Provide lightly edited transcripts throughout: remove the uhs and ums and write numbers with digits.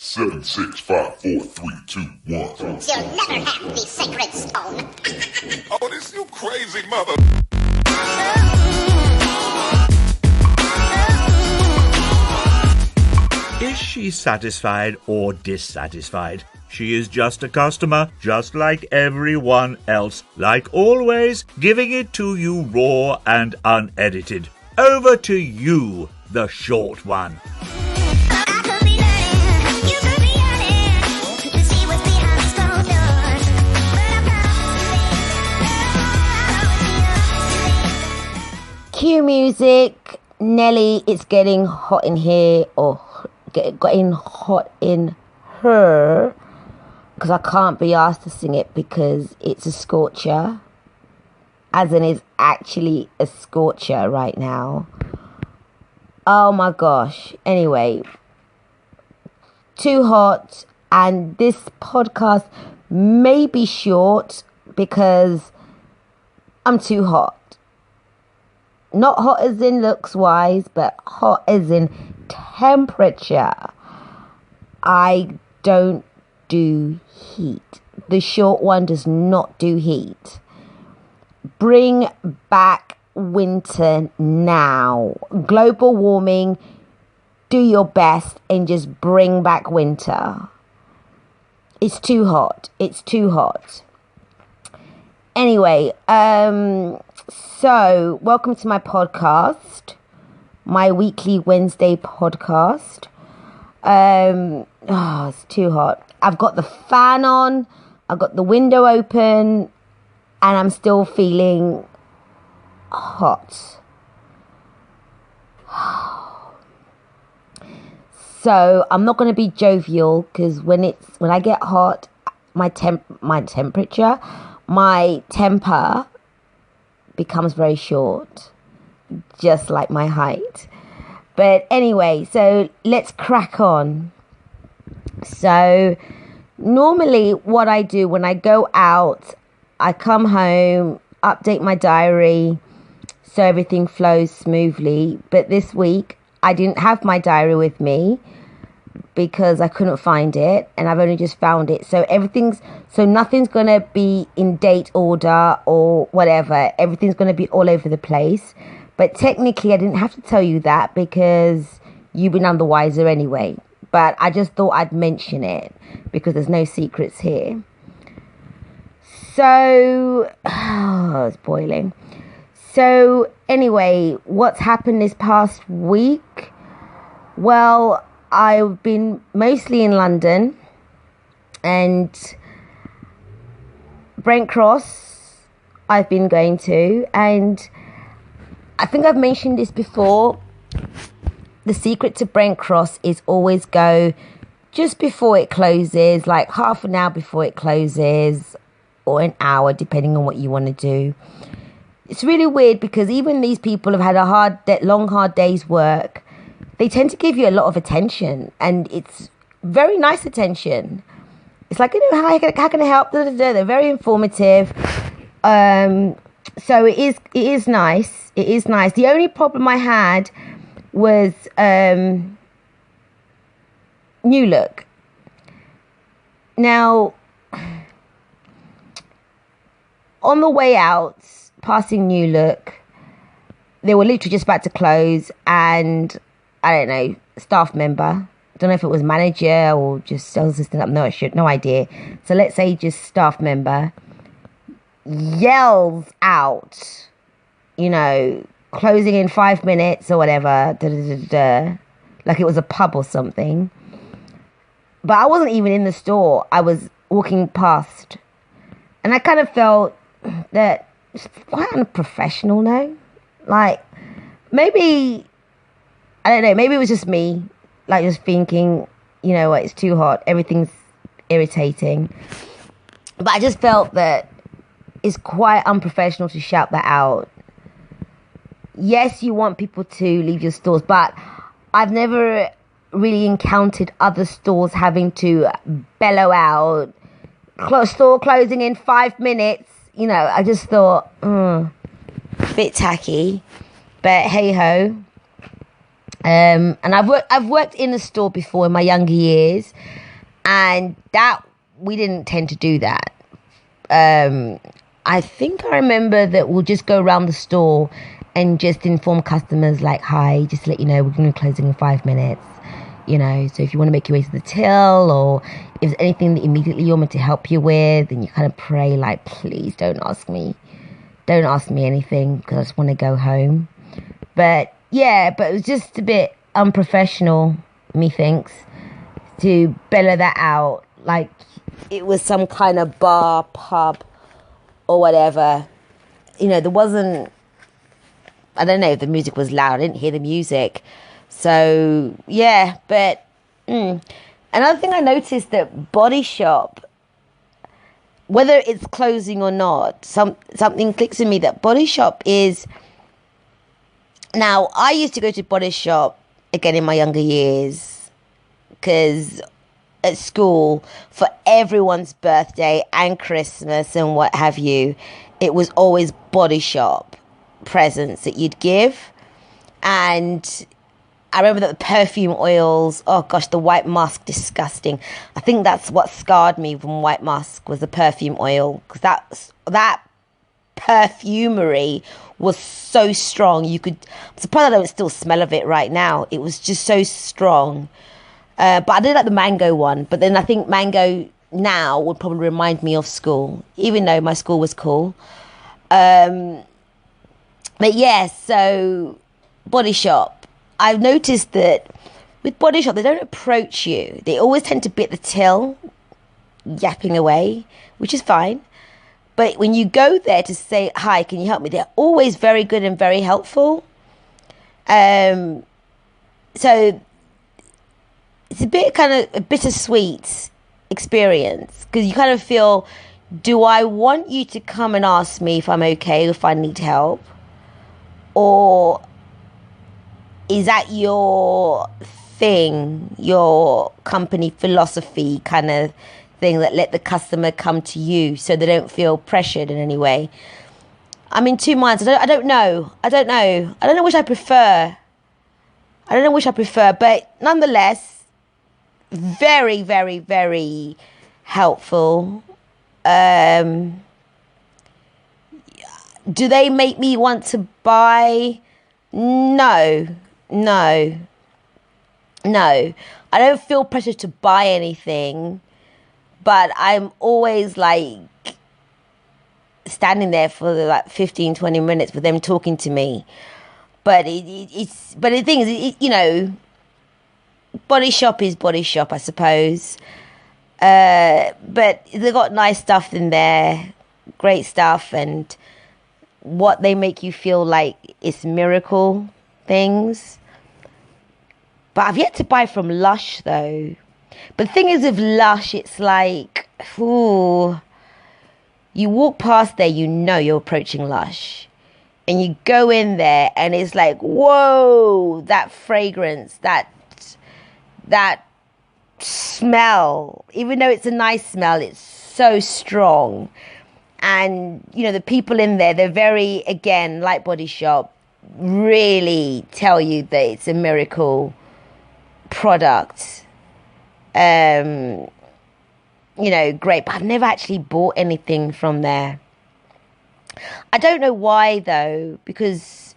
7, 6, 5, 4, 3, 2, 1. You'll never have the sacred stone. Oh, this you crazy mother. Is she satisfied or dissatisfied? She is just a customer, just like everyone else. Like always, giving it to you raw and unedited. Over to you, the short one. Cue music. Nelly, it's getting hot in here, or getting hot in her, because I can't be asked to sing it because it's a scorcher, as in it's actually a scorcher right now. Oh my gosh. Anyway, too hot, and this podcast may be short because I'm too hot. Not hot as in looks wise, but hot as in temperature. I don't do heat. The short one does not do heat. Bring back winter now. Global warming, do your best and just bring back winter. It's too hot. It's too hot. Anyway, so welcome to my podcast, my weekly Wednesday podcast. It's too hot. I've got the fan on, I've got the window open, and I'm still feeling hot. So I'm not going to be jovial, because when I get hot, my temper becomes very short, just like my height. But anyway, so let's crack on. So normally what I do when I go out, I come home, update my diary so everything flows smoothly. But this week I didn't have my diary with me because I couldn't find it, and I've only just found it. So nothing's gonna be in date order or whatever. Everything's gonna be all over the place. But technically I didn't have to tell you that because you've been none the wiser anyway. But I just thought I'd mention it because there's no secrets here. So it's boiling. So anyway, what's happened this past week? Well, I've been mostly in London, and Brent Cross I've been going to, and I think I've mentioned this before. The secret to Brent Cross is always go just before it closes, like half an hour before it closes, or an hour, depending on what you want to do. It's really weird because even these people have had a long hard day's work. They tend to give you a lot of attention, and it's very nice attention. It's like, how can I help? They're very informative. So it is nice. It is nice. The only problem I had was New Look. Now, on the way out, passing New Look, they were literally just about to close, and I don't know, staff member, I don't know if it was manager or just sales assistant, no idea. So let's say just staff member yells out, closing in 5 minutes or whatever, like it was a pub or something. But I wasn't even in the store. I was walking past, and I kind of felt that it's quite unprofessional now. Like, maybe, I don't know, maybe it was just me, like just thinking, what, it's too hot, everything's irritating. But I just felt that it's quite unprofessional to shout that out. Yes, you want people to leave your stores, but I've never really encountered other stores having to bellow out, store closing in 5 minutes. I just thought, bit tacky, but hey ho. And I've worked in a store before in my younger years, and that we didn't tend to do that. I think I remember that we'll just go around the store and just inform customers like, hi, just to let you know, we're going to be closing in 5 minutes. You know, so if you want to make your way to the till, or if there's anything that immediately you want me to help you with, and you kind of pray like, please don't ask me anything because I just want to go home. But yeah, but it was just a bit unprofessional, methinks, to bellow that out like it was some kind of bar, pub, or whatever. You know, there wasn't, I don't know if the music was loud. I didn't hear the music. So, yeah, but another thing I noticed that Body Shop, whether it's closing or not, something clicks in me that Body Shop is... Now, I used to go to Body Shop, again, in my younger years, because at school, for everyone's birthday and Christmas and what have you, it was always Body Shop presents that you'd give. And I remember that the perfume oils, oh gosh, the white musk, disgusting. I think that's what scarred me from white musk, was the perfume oil, because that perfumery was so strong. I'm surprised I don't still smell of it right now. It was just so strong. But I did like the mango one. But then I think mango now would probably remind me of school, even though my school was cool. But yeah, so Body Shop. I've noticed that with Body Shop, they don't approach you. They always tend to be at the till, yapping away, which is fine. But when you go there to say, hi, can you help me? They're always very good and very helpful. So it's a bit kind of a bittersweet experience, because you kind of feel, do I want you to come and ask me if I'm okay, if I need help? Or is that your thing, your company philosophy kind of thing, that let the customer come to you so they don't feel pressured in any way? I'm in two minds. I don't know which I prefer. But nonetheless, very, very, very helpful. Do they make me want to buy? No. I don't feel pressure to buy anything, but I'm always like standing there for like 15-20 minutes with them talking to me. But but the thing is, you know, Body Shop is Body Shop, I suppose. But they got nice stuff in there, great stuff, and what they make you feel like it's miracle things. But I've yet to buy from Lush though. But the thing is with Lush, it's like, ooh, you walk past there, you know you're approaching Lush. And you go in there and it's like, whoa, that fragrance, that smell, even though it's a nice smell, it's so strong. And, you know, the people in there, they're very, again, like Body Shop, really tell you that it's a miracle product. You know, great. But I've never actually bought anything from there. I don't know why, though, because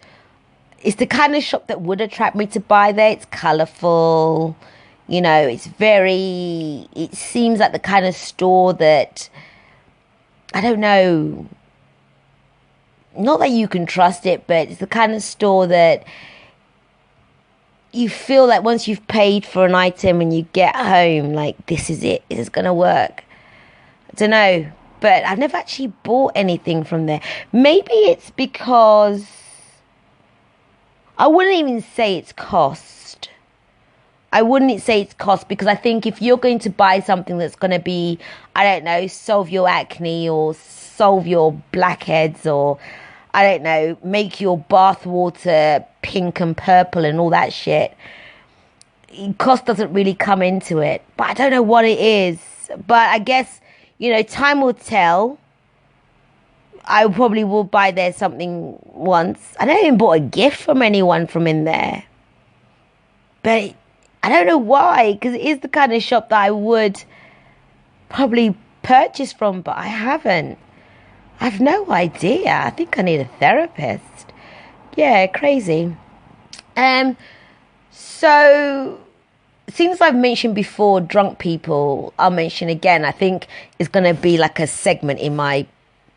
it's the kind of shop that would attract me to buy there. It's colourful. You know, it seems like the kind of store that, I don't know, not that you can trust it, but it's the kind of store that you feel like once you've paid for an item and you get home, like, this is it, this is going to work. I don't know, but I've never actually bought anything from there. Maybe it's because, I wouldn't even say it's cost. Because I think if you're going to buy something that's going to be, I don't know, solve your acne or solve your blackheads or, I don't know, make your bath water pink and purple and all that shit, cost doesn't really come into it. But I don't know what it is. But I guess, you know, time will tell. I probably will buy there something once. I never even bought a gift from anyone from in there. But I don't know why, because it is the kind of shop that I would probably purchase from, but I haven't. I've no idea. I think I need a therapist. Yeah, crazy. So since I've mentioned before drunk people, I'll mention again. I think it's going to be like a segment in my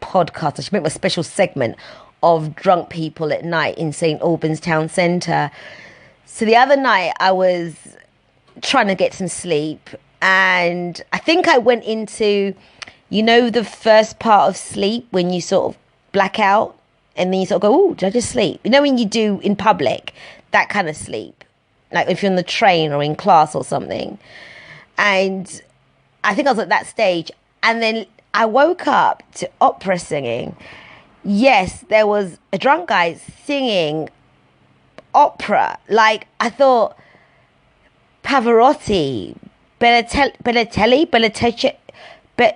podcast. I should make a special segment of drunk people at night in St. Albans Town Centre. So the other night I was trying to get some sleep, and I think I went into, you know, the first part of sleep when you sort of black out and then you sort of go, oh, did I just sleep? You know, when you do in public, that kind of sleep, like if you're on the train or in class or something. And I think I was at that stage, and then I woke up to opera singing. Yes, there was a drunk guy singing opera. Like, I thought Pavarotti, Bellotelli,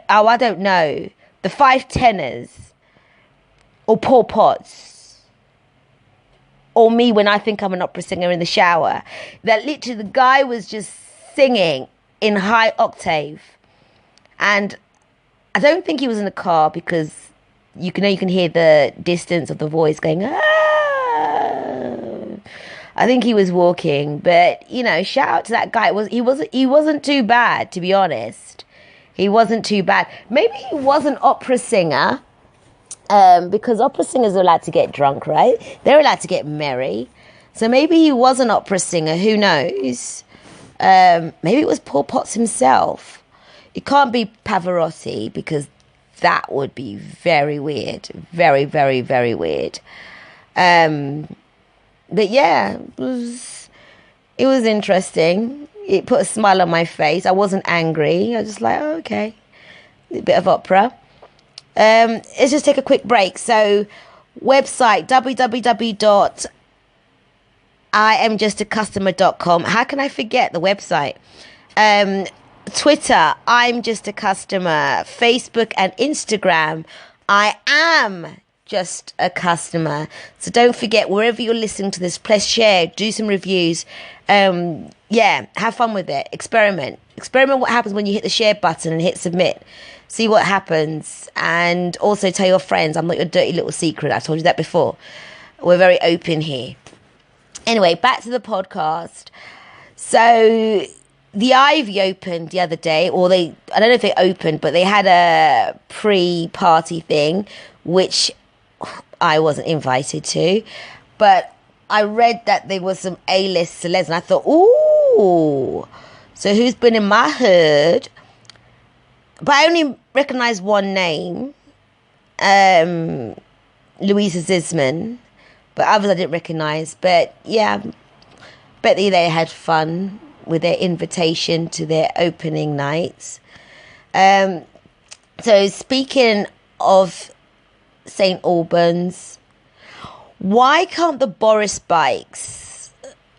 I don't know. The Five Tenors, or Paul Potts, or me when I think I'm an opera singer in the shower. That literally the guy was just singing in high octave. And I don't think he was in a car, because you can hear the distance of the voice going, ah. I think he was walking, but you know, shout out to that guy. He wasn't too bad, to be honest. He wasn't too bad. Maybe he was an opera singer, because opera singers are allowed to get drunk, right? They're allowed to get merry. So maybe he was an opera singer. Who knows? Maybe it was Paul Potts himself. It can't be Pavarotti, because that would be very weird. Very, very, very weird. But yeah, it was interesting. It put a smile on my face. I wasn't angry. I was just like, oh, okay. A bit of opera. Let's just take a quick break. So, website, www.IamJustAcustomer.com. How can I forget the website? Twitter, I'm Just a Customer. Facebook and Instagram, I am Just a Customer. So don't forget, wherever you're listening to this, press share, do some reviews. Yeah, have fun with it. Experiment what happens when you hit the share button and hit submit. See what happens. And also tell your friends, I'm not your dirty little secret. I've told you that before. We're very open here. Anyway, back to the podcast. So the Ivy opened the other day, I don't know if they opened, but they had a pre-party thing, which I wasn't invited to. But I read that there was some A-list celebs, and I thought, ooh, so who's been in my hood? But I only recognised one name, Louisa Zisman, but others I didn't recognise. But yeah, bet they had fun with their invitation to their opening nights. So speaking of St. Albans, why can't the Boris bikes,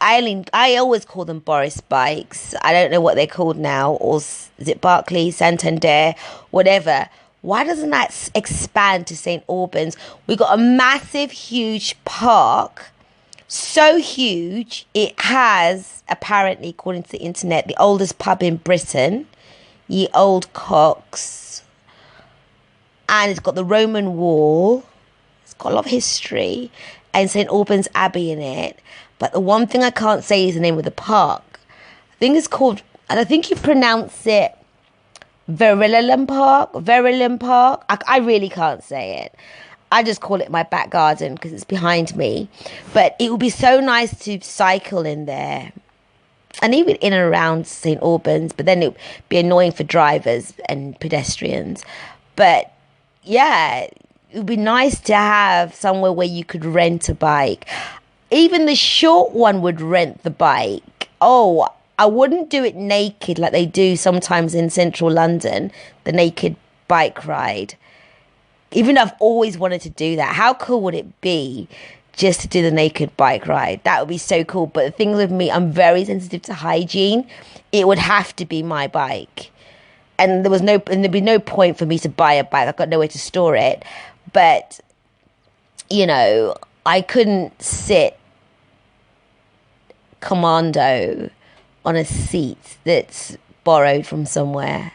I always call them Boris bikes, I don't know what they're called now, or is it Barclays, Santander, whatever, why doesn't that expand to St. Albans? We got a massive, huge park, so huge, it has, apparently, according to the internet, the oldest pub in Britain, Ye Old Cocks, and it's got the Roman Wall, it's got a lot of history, and St. Albans Abbey in it. But the one thing I can't say is the name of the park. I think it's called, and I think you pronounce it Verulam Park. I really can't say it. I just call it my back garden because it's behind me. But it would be so nice to cycle in there. And even in and around St. Albans. But then it would be annoying for drivers and pedestrians. But yeah, it would be nice to have somewhere where you could rent a bike. Even the ShortOne would rent the bike. Oh, I wouldn't do it naked like they do sometimes in central London, the naked bike ride. Even though I've always wanted to do that. How cool would it be just to do the naked bike ride? That would be so cool. But the thing with me, I'm very sensitive to hygiene. It would have to be my bike. And there'd be no point for me to buy a bike. I've got nowhere to store it. But, you know, I couldn't sit commando on a seat that's borrowed from somewhere,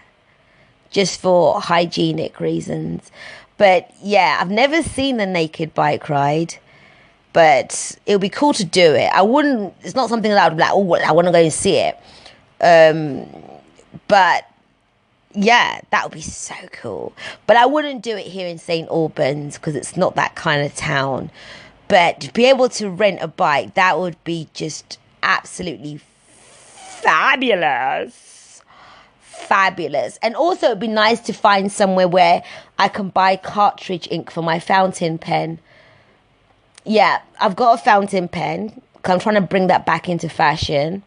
just for hygienic reasons. But yeah, I've never seen the naked bike ride, but it would be cool to do it. It's not something that I would be like, oh, I want to go and see it. But yeah, that would be so cool. But I wouldn't do it here in St. Albans because it's not that kind of town. But to be able to rent a bike, that would be just absolutely fabulous. And also it'd be nice to find somewhere where I can buy cartridge ink for my fountain pen. Yeah, I've got a fountain pen. I'm trying to bring that back into fashion.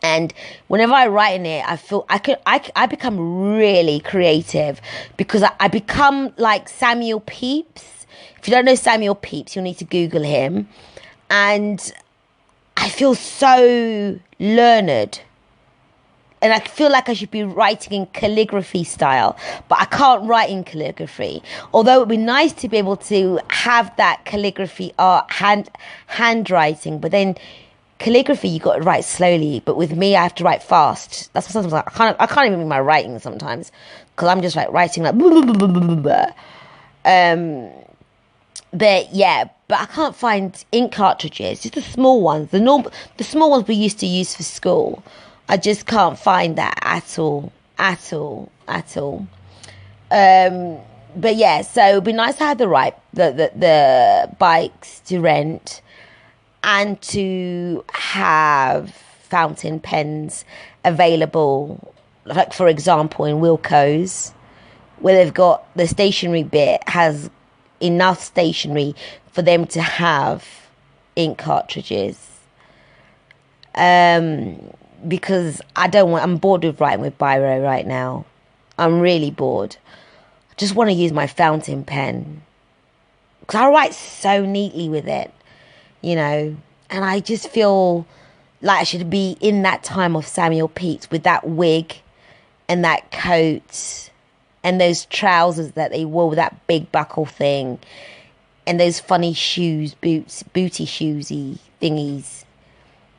And whenever I write in it, I feel I become really creative because I become like Samuel Pepys. If you don't know Samuel Pepys, you'll need to Google him. And I feel so learned. And I feel like I should be writing in calligraphy style, but I can't write in calligraphy. Although it would be nice to be able to have that calligraphy art, handwriting, but then calligraphy you got to write slowly. But with me, I have to write fast. That's what sometimes I can't even read my writing sometimes because I'm just like writing like. But yeah, but I can't find ink cartridges, just the small ones, the small ones we used to use for school. I just can't find that at all. But yeah, so it'd be nice to have the bikes to rent and to have fountain pens available. Like for example, in Wilko's, where they've got the stationery bit has enough stationery for them to have ink cartridges. Because I'm bored with writing with biro right now. I'm really bored. I just want to use my fountain pen. Because I write so neatly with it, you know. And I just feel like I should be in that time of Samuel Pepys with that wig and that coat and those trousers that they wore with that big buckle thing and those funny shoes, booty shoesy thingies.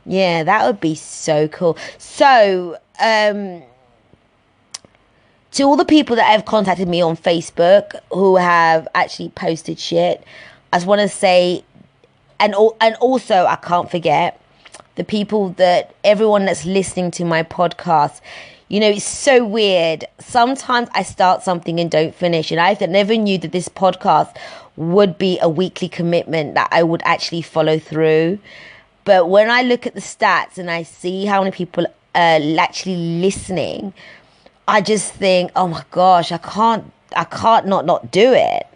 Yeah, that would be so cool. So, to all the people that have contacted me on Facebook who have actually posted shit, I just want to say, and also I can't forget the people everyone that's listening to my podcast. You know, it's so weird. Sometimes I start something and don't finish, and I never knew that this podcast would be a weekly commitment that I would actually follow through. But when I look at the stats and I see how many people are actually listening, I just think, oh my gosh, I can't not do it.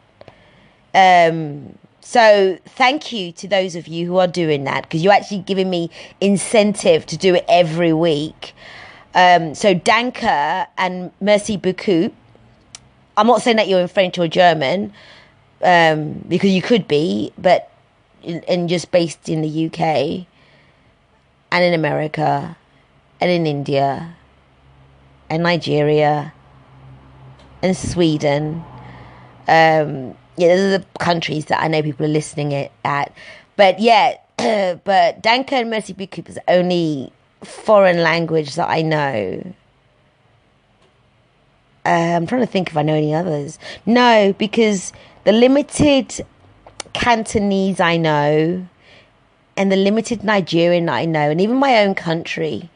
So thank you to those of you who are doing that, because you're actually giving me incentive to do it every week. So danke and merci beaucoup. I'm not saying that you're in French or German, because you could be, but and just based in the UK and in America and in India and Nigeria and Sweden. Yeah, those are the countries that I know people are listening at. But yeah, but danke and merci beaucoup is the only foreign language that I know. I'm trying to think if I know any others. No, because the limited Cantonese I know, and the limited Nigerian I know, and even my own country,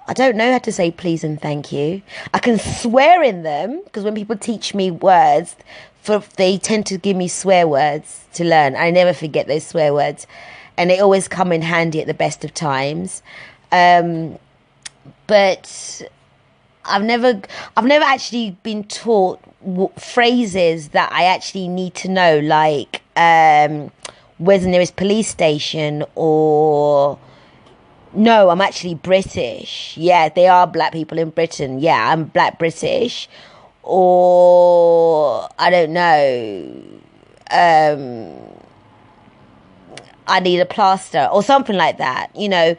I don't know how to say please and thank you. I can swear in them, because when people teach me words, they tend to give me swear words to learn. I never forget those swear words, and they always come in handy at the best of times. But I've never actually been taught phrases that I actually need to know, like where's the nearest police station, or no, I'm actually British. Yeah, they are black people in Britain. Yeah, I'm black British. Or I don't know, I need a plaster or something like that, you know.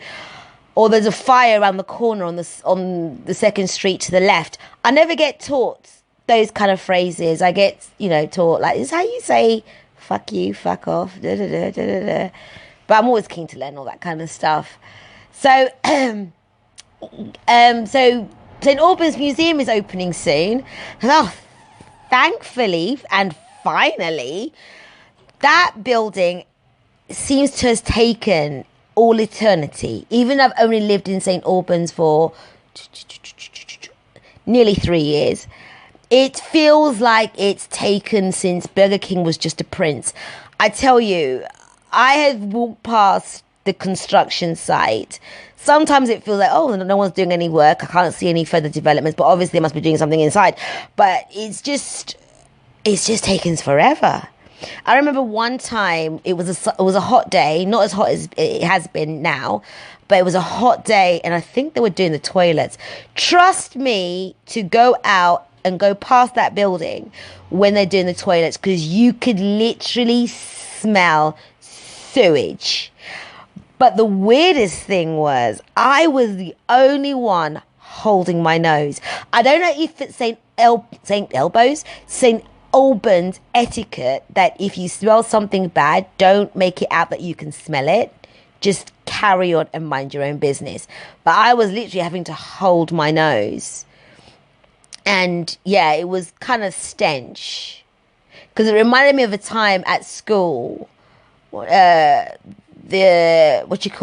Or there's a fire around the corner on the second street to the left. I never get taught those kind of phrases. I get, taught like, this is how you say fuck you, fuck off, da da da da da. But I'm always keen to learn all that kind of stuff. So, so St Albans Museum is opening soon. Oh, thankfully and finally, that building seems to have taken all eternity. Even though I've only lived in St Albans for nearly 3 years, it feels like it's taken since Burger King was just a prince. I tell you, I have walked past the construction site. Sometimes it feels like, oh, no one's doing any work. I can't see any further developments, but obviously they must be doing something inside. But it's just taken forever. I remember one time it was a hot day, not as hot as it has been now, but it was a hot day, and I think they were doing the toilets. Trust me to go out and go past that building when they're doing the toilets, because you could literally smell sewage. But the weirdest thing was, I was the only one holding my nose. I don't know if it's St. Albans etiquette that if you smell something bad, don't make it out that you can smell it. Just carry on and mind your own business. But I was literally having to hold my nose. And yeah, it was kind of stench. Because it reminded me of a time at school. The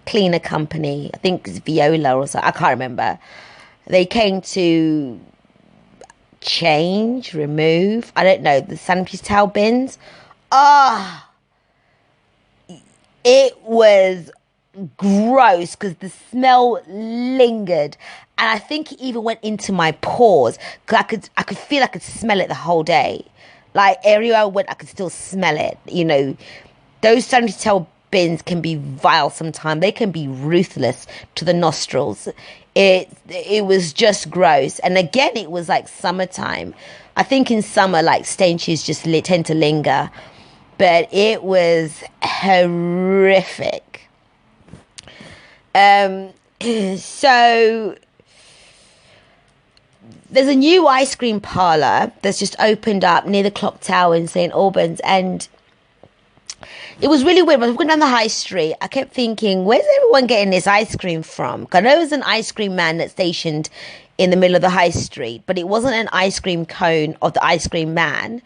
cleaner company, I think it's Viola or something, I can't remember. They came to remove, I don't know, the sanitary towel bins. It was gross because the smell lingered, and I think it even went into my pores, because I could feel, I could smell it the whole day. Like, everywhere I went, I could still smell it. You know, those sanitary towel bins can be vile sometimes. They can be ruthless to the nostrils. It was just gross. And again, it was like summertime. I think in summer, like, stenches just tend to linger. But it was horrific. So there's a new ice cream parlour that's just opened up near the clock tower in St Albans, and it was really weird. When I was walking down the high street, I kept thinking, where's everyone getting this ice cream from? Because I know there's an ice cream man that's stationed in the middle of the high street, but it wasn't an ice cream cone of the ice cream man.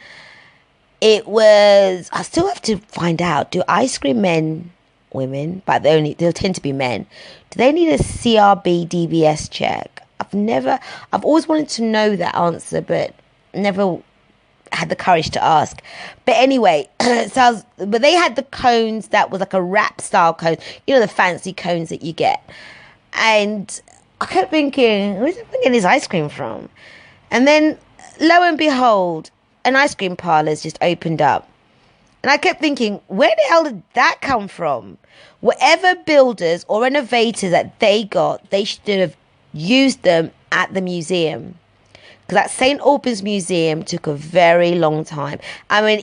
It was, I still have to find out, do ice cream men, women, but they'll tend to be men, do they need a CRB DBS check? I've always wanted to know that answer, but never had the courage to ask. But anyway, but they had the cones that was like a wrap style cone, you know, the fancy cones that you get. And I kept thinking, where's everyone getting this ice cream from? And then, lo and behold, an ice cream parlour's just opened up. And I kept thinking, where the hell did that come from? Whatever builders or renovators that they got, they should have used them at the museum. Because that St Albans Museum took a very long time. I mean, I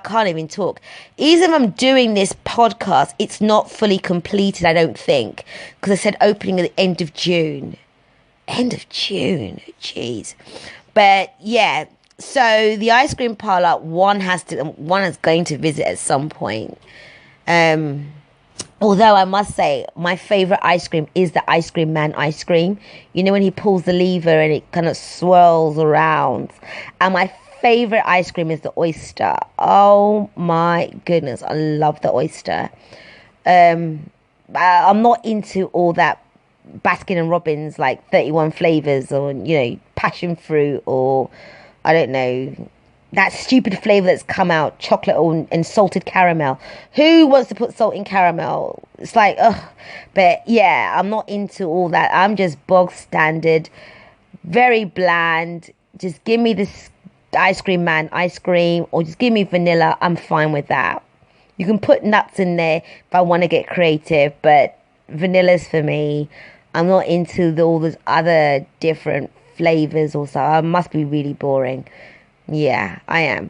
can't even talk. Even if I'm doing this podcast, it's not fully completed, I don't think. Because I said opening at the end of June. End of June? Jeez. But yeah, so the ice cream parlour, one is going to visit at some point. Although I must say, my favourite ice cream is the ice cream man ice cream. You know, when he pulls the lever and it kind of swirls around. And my favourite ice cream is the oyster. Oh my goodness, I love the oyster. I'm not into all that Baskin and Robbins, like 31 flavours, or, you know, passion fruit, or I don't know, that stupid flavour that's come out, chocolate and salted caramel. Who wants to put salt in caramel? It's like, ugh. But yeah, I'm not into all that. I'm just bog standard, very bland. Just give me this ice cream man ice cream, or just give me vanilla. I'm fine with that. You can put nuts in there if I want to get creative, but vanilla's for me. I'm not into all those other different flavours or so. I must be really boring. Yeah, I am.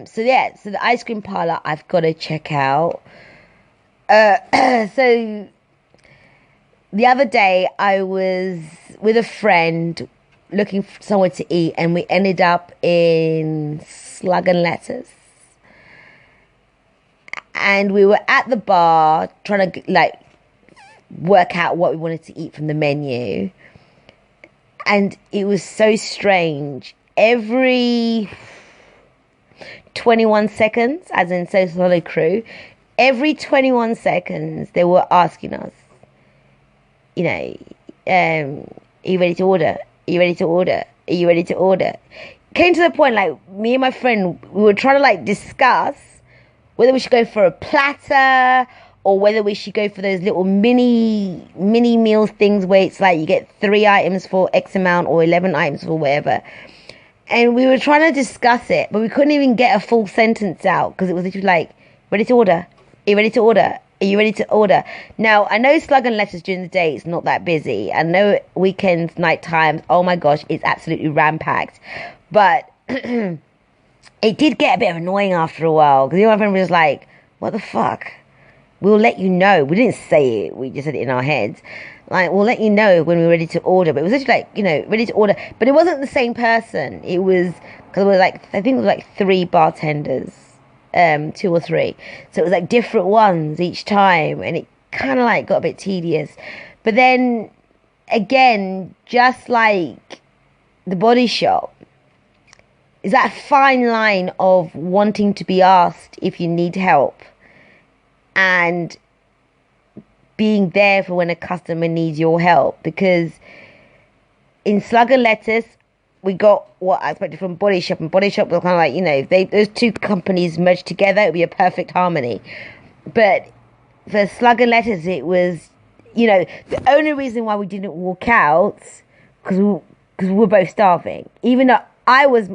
So the ice cream parlour I've got to check out. So the other day I was with a friend looking for somewhere to eat, and we ended up in Slug and Lettuce. And we were at the bar trying to like work out what we wanted to eat from the menu. And it was so strange. Every 21 seconds, as in So Solid Crew, every 21 seconds they were asking us, you know, are you ready to order? Are you ready to order? Are you ready to order? Came to the point, like, me and my friend, we were trying to, like, discuss whether we should go for a platter or whether we should go for those little mini meals things where it's like you get 3 items for X amount or 11 items for whatever. And we were trying to discuss it, but we couldn't even get a full sentence out because it was literally like, ready to order? Are you ready to order? Are you ready to order? Now, I know Slug and Letters during the day it's not that busy. I know weekends, night times, oh my gosh, it's absolutely ram-packed. But it did get a bit annoying after a while because my friend was like, what the fuck? We'll let you know. We didn't say it. We just said it in our heads. Like, we'll let you know when we're ready to order. But it was just like, you know, ready to order. But it wasn't the same person. It was, because it was like, I think it was like 3 bartenders. 2 or 3. So it was like different ones each time. And it kind of like got a bit tedious. But then, again, just like the Body Shop, is that fine line of wanting to be asked if you need help and being there for when a customer needs your help. Because in Slug and Lettuce, we got what I expected from Body Shop, and Body Shop was kind of like, you know, if those 2 companies merged together, it would be a perfect harmony. But for Slug and Lettuce, it was, you know, the only reason why we didn't walk out because we were both starving. Even though I was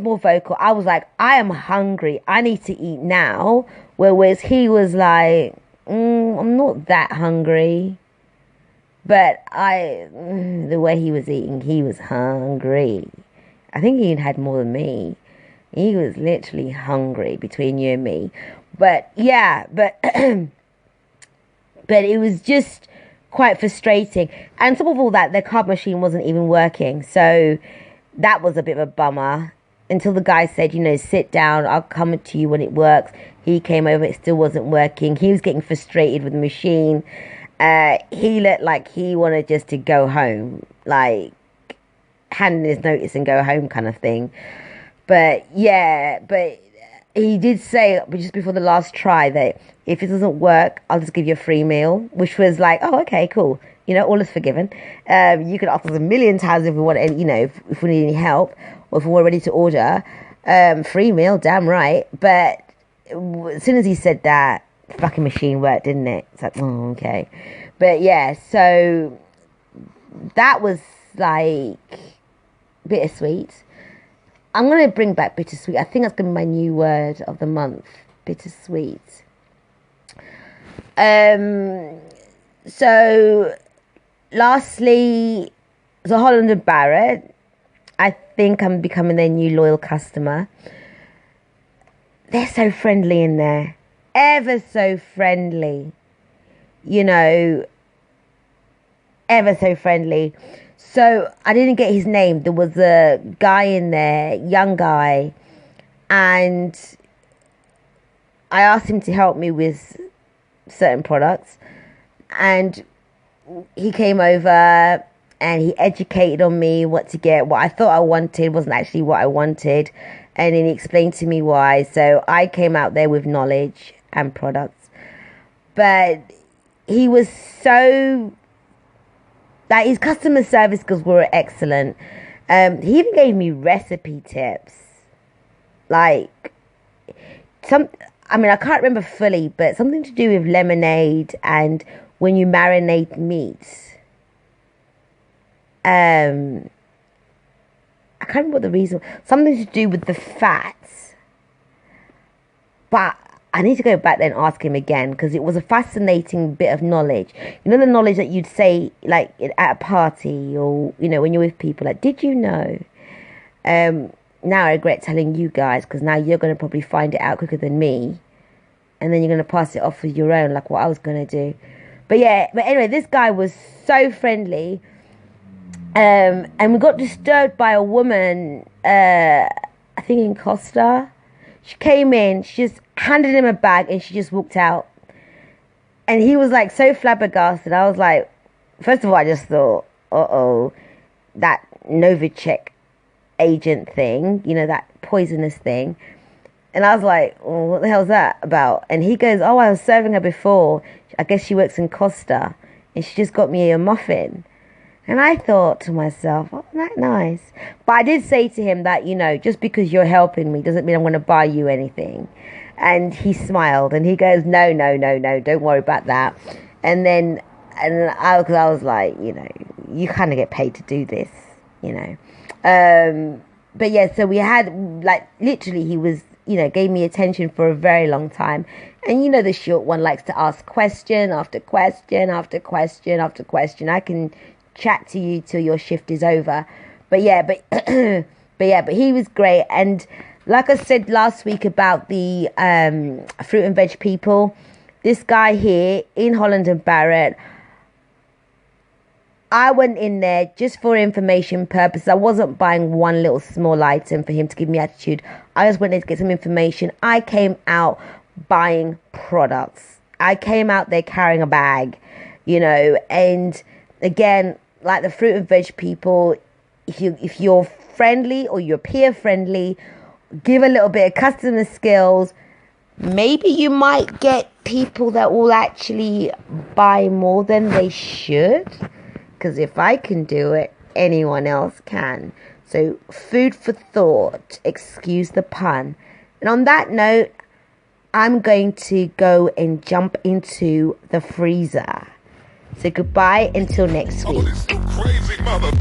more vocal. I was like, I am hungry. I need to eat now. Whereas he was like, I'm not that hungry. But the way he was eating, he was hungry. I think he had more than me. He was literally hungry between you and me. But yeah, but it was just quite frustrating. And some of all that, the card machine wasn't even working. So that was a bit of a bummer. Until the guy said, you know, sit down, I'll come to you when it works. He came over, it still wasn't working. He was getting frustrated with the machine. He looked like he wanted just to go home, like hand in his notice and go home kind of thing. But yeah, but he did say just before the last try that if it doesn't work, I'll just give you a free meal, which was like, oh, okay, cool. You know, all is forgiven. You can ask us a million times if we want, you know, if we need any help or if we're ready to order. Free meal, damn right. But as soon as he said that, the fucking machine worked, didn't it? It's like, oh, okay. But yeah, so that was like bittersweet. I'm going to bring back bittersweet. I think that's going to be my new word of the month. Bittersweet. So lastly, the Holland and Barrett. I think I'm becoming their new loyal customer. They're so friendly in there. Ever so friendly. You know, ever so friendly. So I didn't get his name. There was a guy in there, young guy, and I asked him to help me with certain products, and he came over and he educated on me what to get. What I thought I wanted wasn't actually what I wanted, and then he explained to me why. So I came out there with knowledge and products, but he was so, like, his customer service skills were excellent. He even gave me recipe tips, like I can't remember fully, but something to do with lemonade and when you marinate meat. I can't remember what the reason. Something to do with the fats. But I need to go back there and ask him again, because it was a fascinating bit of knowledge. You know, the knowledge that you'd say, like, at a party or, you know, when you're with people, like, did you know? Now I regret telling you guys, because now you're going to probably find it out quicker than me. And then you're going to pass it off with your own, like what I was going to do. But yeah, but anyway, this guy was so friendly. And we got disturbed by a woman, I think in Costa. She came in, she just handed him a bag, and she just walked out. And he was like so flabbergasted. I was like, first of all, I just thought, that Novichok agent thing, you know, that poisonous thing. And I was like, well, what the hell's that about? And he goes, I was serving her before. I guess she works in Costa, and she just got me a muffin. And I thought to myself, oh, that nice. But I did say to him that, you know, just because you're helping me doesn't mean I'm going to buy you anything. And he smiled, and he goes, no, don't worry about that. And then, I was like, you know, you kind of get paid to do this, you know. But yeah, so we had, like, literally he was, you know, gave me attention for a very long time. And you know, the short one likes to ask question after question after question after question. I can chat to you till your shift is over. But but he was great. And like I said last week about the fruit and veg people, this guy here in Holland and Barrett, I went in there just for information purposes. I wasn't buying one little small item for him to give me attitude. I just went in to get some information. I came out buying products. I came out there carrying a bag, you know. And again, like the fruit and veg people, if you're friendly or you're peer friendly, give a little bit of customer skills, maybe you might get people that will actually buy more than they should. Because if I can do it, anyone else can. So food for thought, excuse the pun. And on that note, I'm going to go and jump into the freezer. So goodbye until next week. Oh, this you crazy mother.